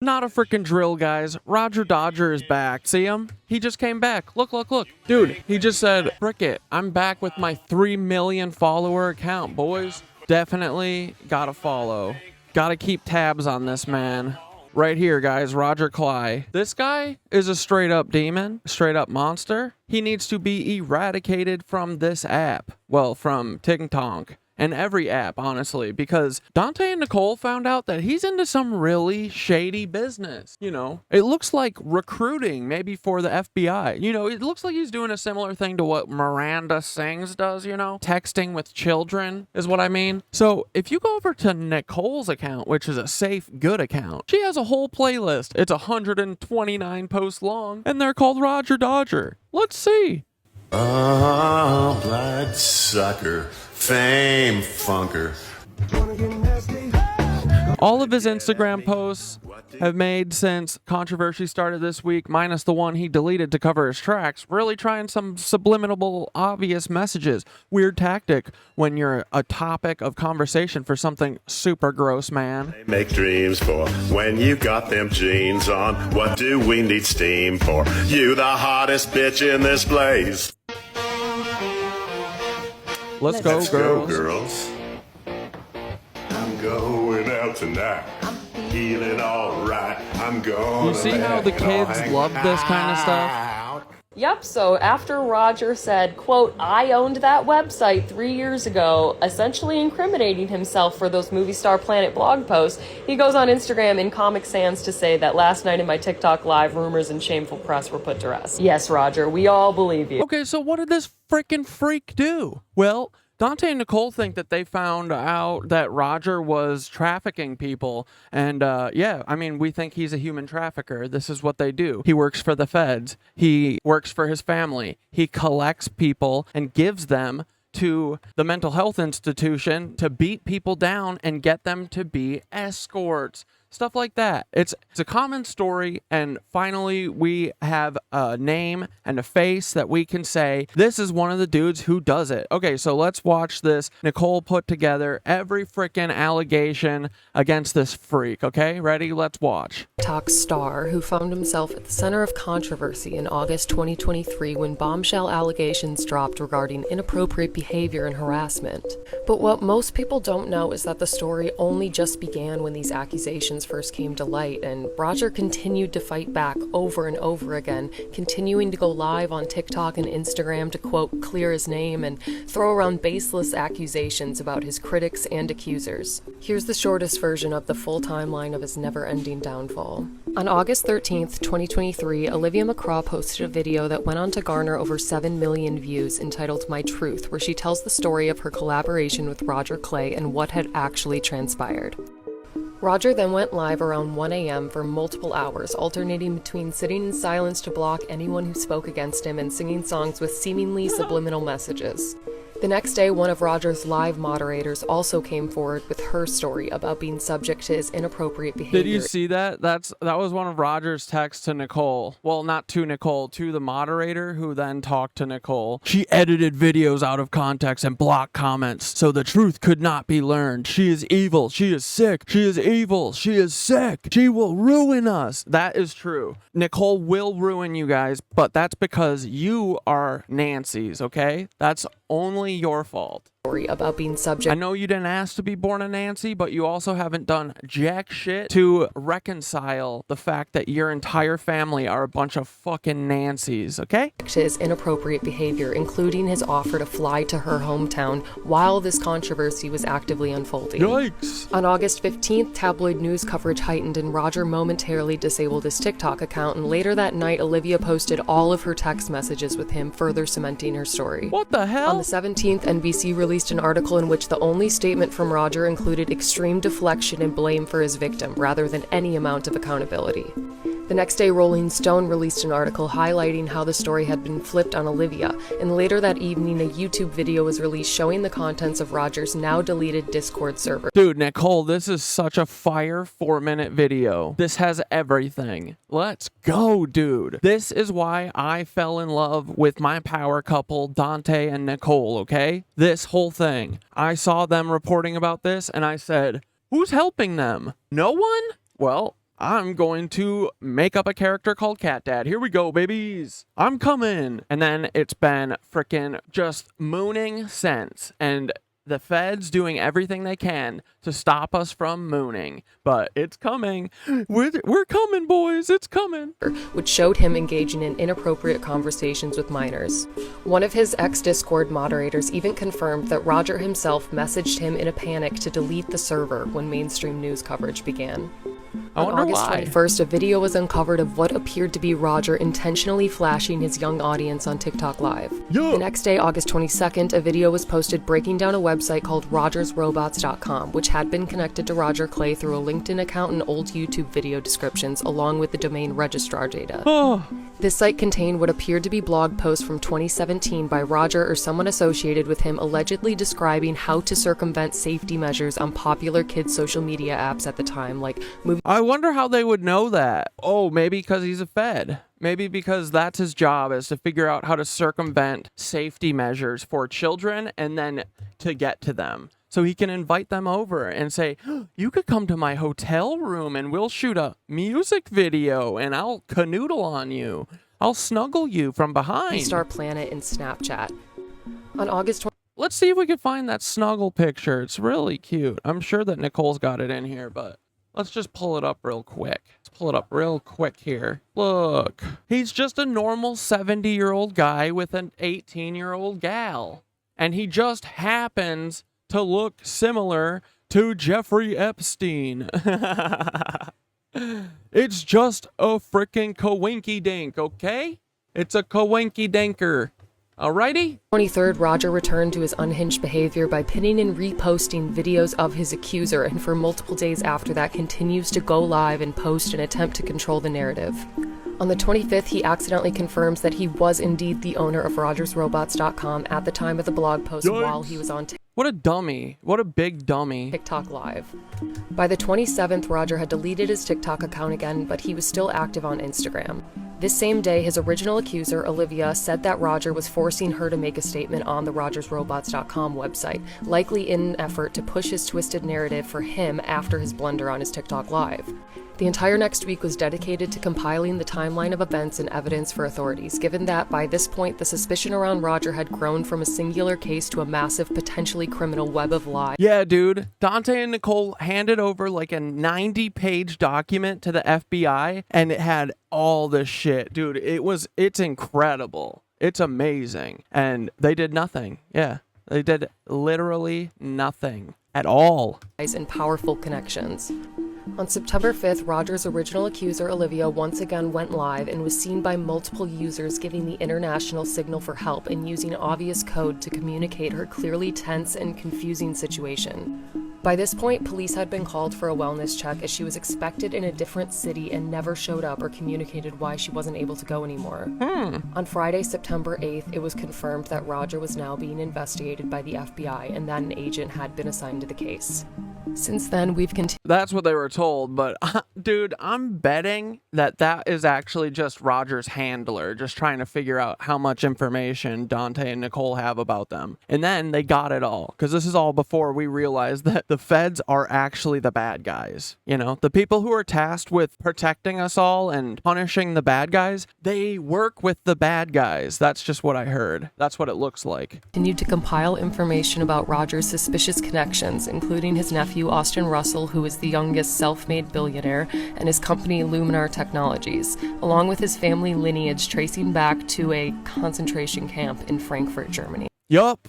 Not a freaking drill, guys. Rodger Dodger is back. See him? He just came back. Look, look, look. Dude, he just said, frick it, I'm back with my 3 million follower account, boys. Definitely gotta follow. Gotta keep tabs on this man. Right here, guys, Rodger Kleyer. This guy is a straight up demon, straight up monster. He needs to be eradicated from this app. Well, from TikTok. And every app, honestly, because Dante and Nicole found out that he's into some really shady business. You know, it looks like recruiting, maybe for the FBI. You know, it looks like he's doing a similar thing to what Miranda Sings does, you know? Texting with children is what I mean. So if you go over to Nicole's account, which is a safe, good account, she has a whole playlist. It's 129 posts long, and they're called Rodger Dodger. Let's see. Bloodsucker, fame funker. All of his Instagram posts have made since controversy started this week, minus the one he deleted to cover his tracks, really trying some subliminal, obvious messages. Weird tactic when you're a topic of conversation for something super gross, man. Make dreams for when you got them jeans on. What do we need steam for? You the hottest bitch in this place. Let's go, girls. I'm going out tonight. Feeling alright. I'm going. You see how the kids love this kind of stuff? Yep, so after Rodger said, quote, I owned that website 3 years ago, essentially incriminating himself for those Movie Star Planet blog posts, he goes on Instagram in Comic Sans to say that last night in my TikTok live, rumors and shameful press were put to rest. Yes, Rodger, we all believe you. Okay, so what did this freaking freak do? Well, Dante and Nicole think that they found out that Rodger was trafficking people. And yeah, I mean, we think he's a human trafficker. This is what they do. He works for the feds. He works for his family. He collects people and gives them to the mental health institution to beat people down and get them to be escorts. Stuff like that. It's a common story, and finally we have a name and a face that we can say, this is one of the dudes who does it. Okay, so let's watch this. Nicole put together every freaking allegation against this freak, okay? Ready? Let's watch. TikTok star who found himself at the center of controversy in August 2023 when bombshell allegations dropped regarding inappropriate behavior and harassment. But what most people don't know is that the story only just began when these accusations first came to light, and Rodger continued to fight back over and over again, continuing to go live on TikTok and Instagram to, quote, clear his name and throw around baseless accusations about his critics and accusers. Here's the shortest version of the full timeline of his never-ending downfall. On August 13th, 2023, Olivia McCraw posted a video that went on to garner over 7 million views entitled My Truth, where she tells the story of her collaboration with Rodger Kleyer and what had actually transpired. Rodger then went live around 1 a.m. for multiple hours, alternating between sitting in silence to block anyone who spoke against him and singing songs with seemingly subliminal messages. The next day, one of Rodger's live moderators also came forward with her story about being subject to his inappropriate behavior. Did you see that? That was one of Rodger's texts to Nicole. Well, not to Nicole, to the moderator who then talked to Nicole. She edited videos out of context and blocked comments, so the truth could not be learned. She is evil. She is sick. She is evil. She is sick. She will ruin us. That is true. Nicole will ruin you guys, but that's because you are Nancy's, okay? That's only your fault. About being subject. I know you didn't ask to be born a Nancy, but you also haven't done jack shit to reconcile the fact that your entire family are a bunch of fucking Nancys, okay? To his inappropriate behavior, including his offer to fly to her hometown while this controversy was actively unfolding. Yikes! On August 15th, tabloid news coverage heightened and Rodger momentarily disabled his TikTok account, and later that night, Olivia posted all of her text messages with him, further cementing her story. What the hell? On the 17th, NBC released an article in which the only statement from Rodger included extreme deflection and blame for his victim, rather than any amount of accountability. The next day, Rolling Stone released an article highlighting how the story had been flipped on Olivia, and later that evening, a YouTube video was released showing the contents of Rodger's now-deleted Discord server. Dude, Nicole, this is such a fire 4-minute video. This has everything. Let's go, dude. This is why I fell in love with my power couple, Dante and Nicole, okay? This whole thing. I saw them reporting about this, and I said, who's helping them? No one? Well, I'm going to make up a character called Cat Dad. Here we go, babies. I'm coming. And then it's been freaking just mooning since. And the feds doing everything they can to stop us from mooning. But it's coming. We're coming, boys. It's coming. Which showed him engaging in inappropriate conversations with minors. One of his ex-Discord moderators even confirmed that Rodger himself messaged him in a panic to delete the server when mainstream news coverage began. On August 21st, a video was uncovered of what appeared to be Rodger intentionally flashing his young audience on TikTok Live. Yeah. The next day, August 22nd, a video was posted breaking down a website called RodgersRobots.com, which had been connected to Rodger Kleyer through a LinkedIn account and old YouTube video descriptions, along with the domain registrar data. Oh. This site contained what appeared to be blog posts from 2017 by Rodger or someone associated with him, allegedly describing how to circumvent safety measures on popular kids' social media apps at the time, like movie. I wonder how they would know that. Oh, maybe because he's a Fed. Maybe because that's his job, is to figure out how to circumvent safety measures for children and then to get to them. So he can invite them over and say, you could come to my hotel room and we'll shoot a music video and I'll canoodle on you. I'll snuggle you from behind. Star Planet and Snapchat. On August 20th, Let's see if we can find that snuggle picture. It's really cute. I'm sure that Nicole's got it in here, but let's just pull it up real quick. Let's pull it up real quick here. Look, he's just a normal 70-year-old guy with an 18-year-old gal. And he just happens to look similar to Jeffrey Epstein. It's just a freaking coinky dink, okay? It's a coinky dinker. Alrighty? 23rd, Rodger returned to his unhinged behavior by pinning and reposting videos of his accuser, and for multiple days after that continues to go live and post an attempt to control the narrative. On the 25th, he accidentally confirms that he was indeed the owner of RodgersRobots.com at the time of the blog post. Yikes. While he was on What a dummy. What a big dummy. TikTok Live. By the 27th, Rodger had deleted his TikTok account again, but he was still active on Instagram. This same day, his original accuser, Olivia, said that Rodger was forcing her to make a statement on the RodgersRobots.com website, likely in an effort to push his twisted narrative for him after his blunder on his TikTok Live. The entire next week was dedicated to compiling the timeline of events and evidence for authorities, given that by this point the suspicion around Rodger had grown from a singular case to a massive, potentially criminal web of lies. Yeah, dude. Dante and Nicole handed over like a 90-page document to the FBI, and it had all this shit. Dude, it's incredible. It's amazing. And they did nothing. Yeah, they did literally nothing at all. And powerful connections. On September 5th, Rodger's original accuser, Olivia, once again went live and was seen by multiple users giving the international signal for help and using obvious code to communicate her clearly tense and confusing situation. By this point, police had been called for a wellness check as she was expected in a different city and never showed up or communicated why she wasn't able to go anymore. On Friday, September 8th, it was confirmed that Rodger was now being investigated by the FBI and that an agent had been assigned to the case. Since then, we've continued. That's what they were told, but dude, I'm betting that is actually just Rodger's handler, just trying to figure out how much information Dante and Nicole have about them. And then they got it all, because this is all before we realized that the feds are actually the bad guys. You know, the people who are tasked with protecting us all and punishing the bad guys, they work with the bad guys. That's just what I heard. That's what it looks like. Continued to compile information about Rodger's suspicious connections, including his nephew Austin Russell, who is the youngest self-made billionaire, and his company Luminar Technologies, along with his family lineage tracing back to a concentration camp in Frankfurt, Germany. Yup.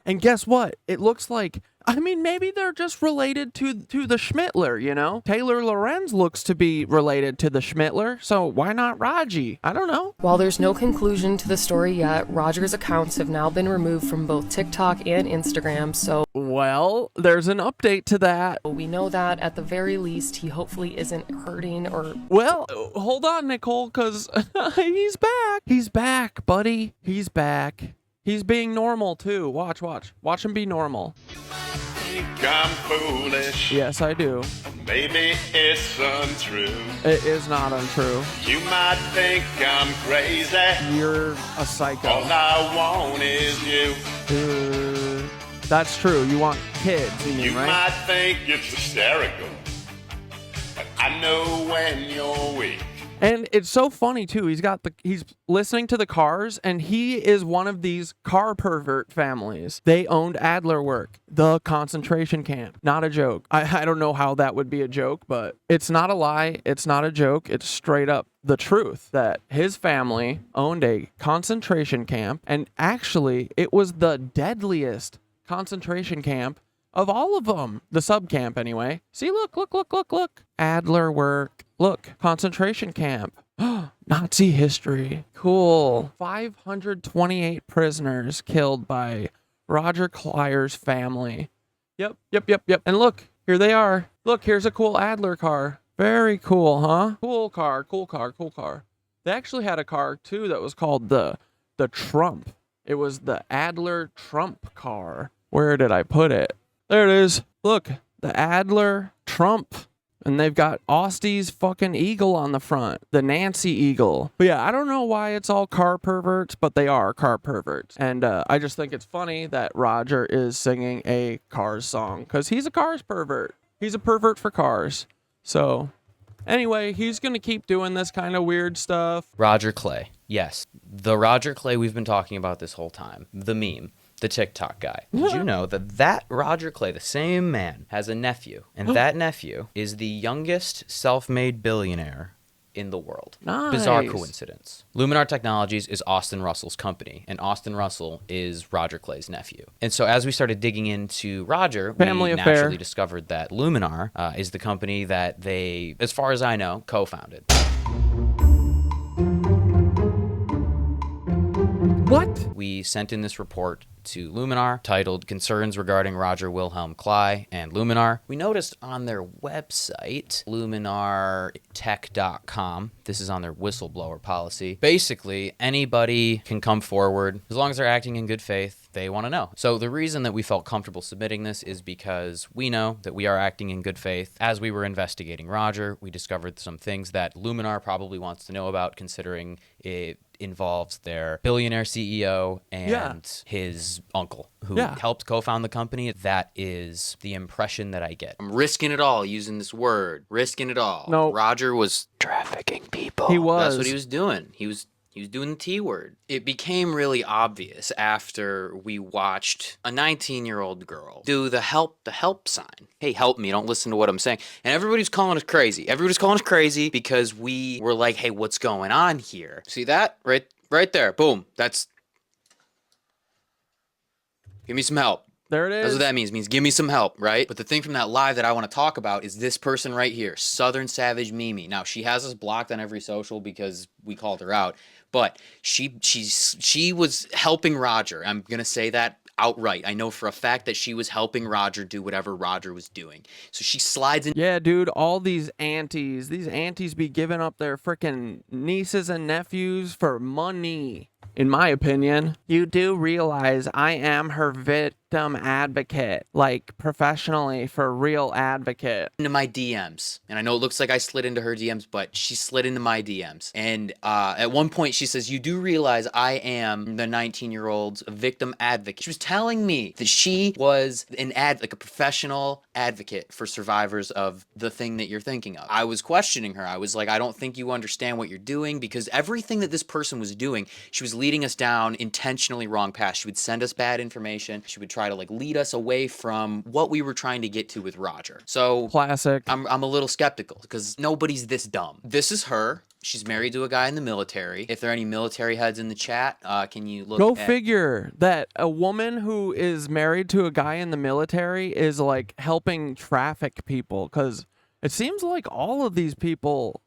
And guess what? It looks like, I mean, maybe they're just related to the Schmittler, you know? Taylor Lorenz looks to be related to the Schmittler, so why not Raji? I don't know. While there's no conclusion to the story yet, Rodger's accounts have now been removed from both TikTok and Instagram, so well, there's an update to that. we know that at the very least he hopefully isn't hurting or... Well, hold on, Nicole, because he's back. He's back, buddy. He's back. He's being normal, too. Watch. Watch him be normal. Think I'm foolish. Yes, I do. Maybe it's untrue. It is not untrue. You might think I'm crazy. You're a psycho. All I want is you. That's true. You want kids, you mean, You right? might think it's hysterical, but I I know when you're weak. And it's so funny too. He's listening to the Cars, and he is one of these car pervert families. They owned Adlerwerke, the concentration camp. Not a joke. I don't know how that would be a joke, but it's not a lie. It's not a joke. It's straight up the truth that his family owned a concentration camp, and actually it was the deadliest concentration camp of all of them. The sub camp anyway. See, look. Adlerwerke. Look, concentration camp. Nazi history. Cool. 528 prisoners killed by Rodger Kleyer's family. Yep. And look, here they are. Look, here's a cool Adler car. Very cool, huh? Cool car. They actually had a car too that was called the Trump. It was the Adler Trump car. Where did I put it? There it is. Look, the Adler Trump. And they've got Austy's fucking eagle on the front, the Nancy eagle. But yeah, I don't know why it's all car perverts, but they are car perverts. And I just think it's funny that Rodger is singing a Cars song because he's a Cars pervert. He's a pervert for cars. So anyway, he's going to keep doing this kind of weird stuff. Rodger Kleyer. Yes. The Rodger Kleyer we've been talking about this whole time. The meme. The TikTok guy. Did you know that Rodger Kleyer, the same man, has a nephew, and that nephew is the youngest self-made billionaire in the world? Nice. Bizarre coincidence. Luminar Technologies is Austin Russell's company, and Austin Russell is Rodger Klayer's nephew. And so as we started digging into Rodger, Family we affair. naturally discovered that Luminar is the company that they, as far as I know, co-founded. What? We sent in this report to Luminar titled Concerns Regarding Rodger Wilhelm Kleyer and Luminar. We noticed on their website, luminartech.com, this is on their whistleblower policy. Basically, anybody can come forward as long as they're acting in good faith. They want to know. So the reason that we felt comfortable submitting this is because we know that we are acting in good faith. As we were investigating Rodger, we discovered some things that Luminar probably wants to know about, considering it involves their billionaire CEO and his uncle who helped co-found the company. That is the impression that I get. I'm risking it all using this word. Risking it all. No. Rodger was trafficking people. He was. That's what he was doing. He was doing the T word. It became really obvious after we watched a 19-year-old girl do the help sign. Hey, help me, don't listen to what I'm saying. And everybody's calling us crazy. Everybody's calling us crazy because we were like, hey, what's going on here? See that? Right there. Boom. That's... Give me some help. There it is. That's what that means. It means give me some help, right? But the thing from that live that I want to talk about is this person right here, Southern Savage Mimi. Now, she has us blocked on every social because we called her out. But she was helping Rodger. I'm going to say that outright. I know for a fact that she was helping Rodger do whatever Rodger was doing. So she slides in. Yeah, dude, all these aunties be giving up their freaking nieces and nephews for money. In my opinion, you do realize I am her victim advocate, like professionally for real advocate. Into my DMs, and I know it looks like I slid into her DMs, but she slid into my DMs. And at one point she says, you do realize I am the 19-year-old's victim advocate. She was telling me that she was like a professional advocate for survivors of the thing that you're thinking of. I was questioning her. I was like, I don't think you understand what you're doing, because everything that this person was doing, she was leading us down intentionally wrong paths. She would send us bad information. She would try to like lead us away from what we were trying to get to with Rodger. So classic. I'm a little skeptical because nobody's this dumb. This is her. She's married to a guy in the military. If there are any military heads in the chat, can you look Go figure that a woman who is married to a guy in the military is like helping traffic people, because it seems like all of these people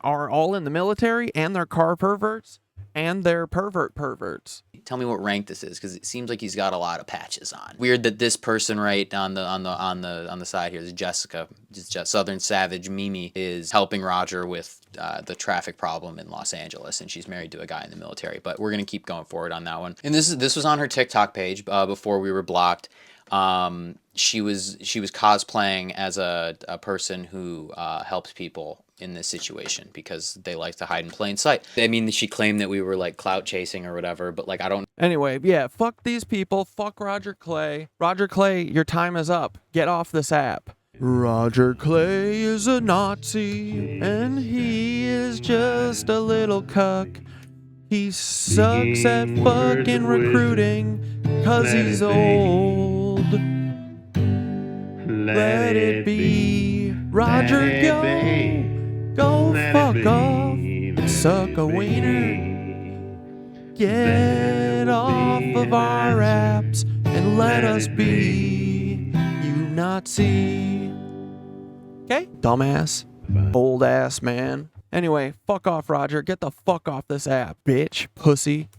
are all in the military and they're car perverts and they're perverts. Tell me what rank this is, because it seems like he's got a lot of patches on. Weird that this person right on the side here is Jessica, Southern Savage Mimi, is helping Rodger with the traffic problem in Los Angeles, and she's married to a guy in the military. But we're gonna keep going forward on that one. And this was on her TikTok page before we were blocked. She was cosplaying as a person who helps people in this situation because they like to hide in plain sight. I mean, she claimed that we were like clout chasing or whatever, but like I don't. Anyway, yeah, fuck these people. Fuck Rodger Kleyer. Rodger Kleyer, your time is up. Get off this app. Rodger Kleyer is a Nazi, and he is just a little cuck. He sucks at fucking recruiting, 'cause he's old. Let it be. Rodger, go fuck off, suck a wiener. Get off of our apps and let us be, you Nazi. Okay, dumbass, old ass man. Anyway, fuck off, Rodger. Get the fuck off this app, bitch, pussy.